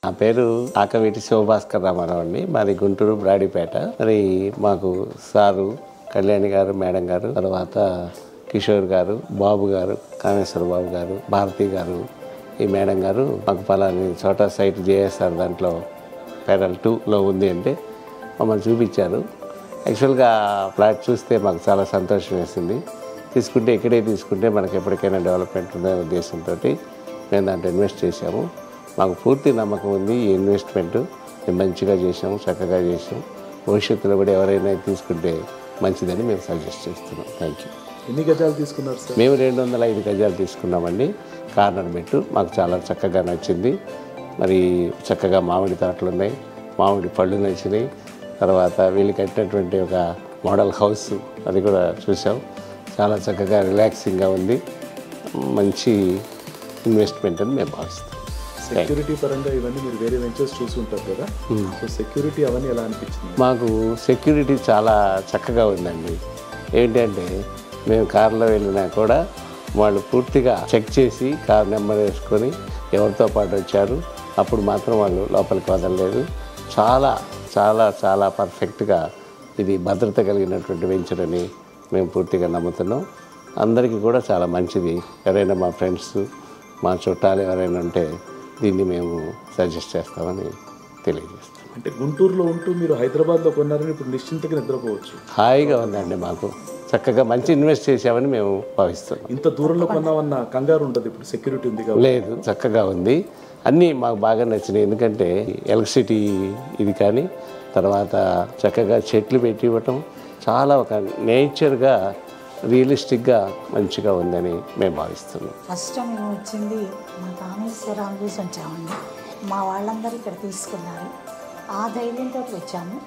నా పేరు ఆకవేటి శివభాస్కర్ రామారావు అండి. మాది గుంటూరు బ్రాడీపేట. మరి మాకు సారు కళ్యాణి గారు, మేడం గారు, తర్వాత కిషోర్ గారు, బాబు గారు, కామేశ్వర బాబు గారు, భారతి గారు, ఈ మేడం గారు మాకు పలాని చోట సైట్ జేఎస్ఆర్ దాంట్లో పేరల్ 2లో ఉంది అంటే మమ్మల్ని చూపించారు. యాక్చువల్గా ఫ్లాట్ చూస్తే మాకు చాలా సంతోషం వేసింది. తీసుకుంటే ఇక్కడే తీసుకుంటే మనకి ఎప్పటికైనా డెవలప్మెంట్ ఉందనే ఉద్దేశంతో మేము దాంట్లో ఇన్వెస్ట్ చేశాము. మాకు పూర్తి నమ్మకం ఉంది ఈ ఇన్వెస్ట్మెంట్ మేము మంచిగా చేసాము, చక్కగా చేసాము. భవిష్యత్తులో కూడా ఎవరైనా తీసుకుంటే మంచిదని మేము సజెస్ట్ చేస్తున్నాం. Thank you. ఎన్ని గజాలు తీసుకున్నారు సార్? మేము 205 గజాలు తీసుకున్నామండి. కార్నర్ బెట్టు మాకు చాలా చక్కగా నచ్చింది. మరి చక్కగా మామిడి తోటలు ఉన్నాయి, మామిడి పళ్ళు నచ్చినాయి. తర్వాత వీళ్ళు కట్టినటువంటి ఒక మోడల్ హౌస్ అది కూడా చూసాం. చాలా చక్కగా రిలాక్సింగ్గా ఉంది. మంచి ఇన్వెస్ట్మెంట్ అని మేము భావిస్తాం. సెక్యూరిటీ పరంగా ఇవన్నీ మీరు వేరే వెంచర్స్ చూసి ఉంటారు కదా, సో సెక్యూరిటీ అవన్నీ ఎలా అనిపించింది? మాకు సెక్యూరిటీ చాలా చక్కగా ఉందండి. ఏంటంటే మేము కారులో వెళ్ళినా కూడా వాళ్ళు పూర్తిగా చెక్ చేసి కార్ నెంబర్ వేసుకొని ఎవరితో పాటు వచ్చారు అప్పుడు మాత్రం వాళ్ళు లోపలికి వదలలేదు. చాలా చాలా చాలా పర్ఫెక్ట్గా ఇది భద్రత కలిగినటువంటి వెంచర్ అని మేము పూర్తిగా నమ్ముతున్నాం. అందరికీ కూడా చాలా మంచిది. ఎవరైనా మా ఫ్రెండ్స్, మా చుట్టాలు ఎవరైనా ఉంటే దీన్ని మేము సజెస్ట్ చేస్తామని తెలియజేస్తాం. అంటే గుంటూరులో ఉంటూ మీరు హైదరాబాద్లో కొన్నారని ఇప్పుడు నిశ్చింతగా నిద్రపోవచ్చు. హాయిగా ఉందండి. మాకు చక్కగా మంచి ఇన్వెస్ట్ చేసామని మేము భావిస్తున్నాం. ఇంత దూరంలో కొన్నామన్న కంగారు ఉంటుంది, ఇప్పుడు సెక్యూరిటీ ఉంది కాబట్టి. లేదు, చక్కగా ఉంది. అన్నీ మాకు బాగా నచ్చినాయి. ఎందుకంటే ఎలక్ట్రిసిటీ ఇది కానీ తర్వాత చక్కగా చెట్లు పెట్టి ఇవ్వటం చాలా ఒక నేచర్గా రియలిస్టిక్గా మంచిగా ఉందని మేము భావిస్తున్నాం. ఫస్ట్ మేము వచ్చింది మా కామేశ్వరం చూసి వచ్చామండి. మా వాళ్ళందరూ ఇక్కడ తీసుకున్నారు. ఆ ధైర్యంతో వచ్చాము.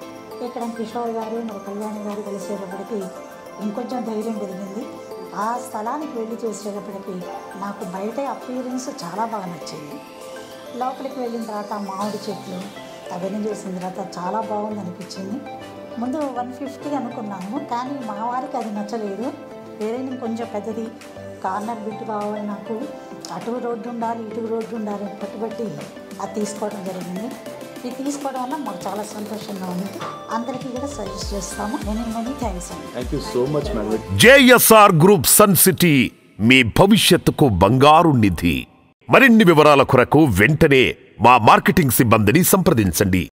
ఇక్కడ కిషోర్ గారు మరి కళ్యాణి గారు కలిసేటప్పటికి ఇంకొంచెం ధైర్యం పెరిగింది. ఆ స్థలానికి వెళ్ళి చూసేటప్పటికి నాకు బయట అపీరెన్స్ చాలా బాగా నచ్చింది. లోపలికి వెళ్ళిన తర్వాత మామిడి చెట్లు అవన్నీ చూసిన తర్వాత చాలా బాగుంది అనిపించింది. ముందు 150 అనుకున్నాము, కానీ మా వారికి అది నచ్చలేదు. వేరే కొంచెం పెద్దది కార్నర్ బిట్ కావాలి, నాకు అటు రోడ్డు ఉండాలి ఇటు రోడ్డు ఉండాలి పట్టుబట్టి అది తీసుకోవడం జరిగింది. ఇది తీసుకోవడం వల్ల మాకు చాలా సంతోషంగా ఉంది. అందరికీ కూడా సజెస్ట్ చేస్తాము. మెనీ థ్యాంక్స్ అండి. Thank you so much madam. JSR Group Sun City మీ భవిష్యత్తుకు బంగారు నిధి. మరిన్ని వివరాల కొరకు వెంటనే మా మార్కెటింగ్ సిబ్బందిని సంప్రదించండి.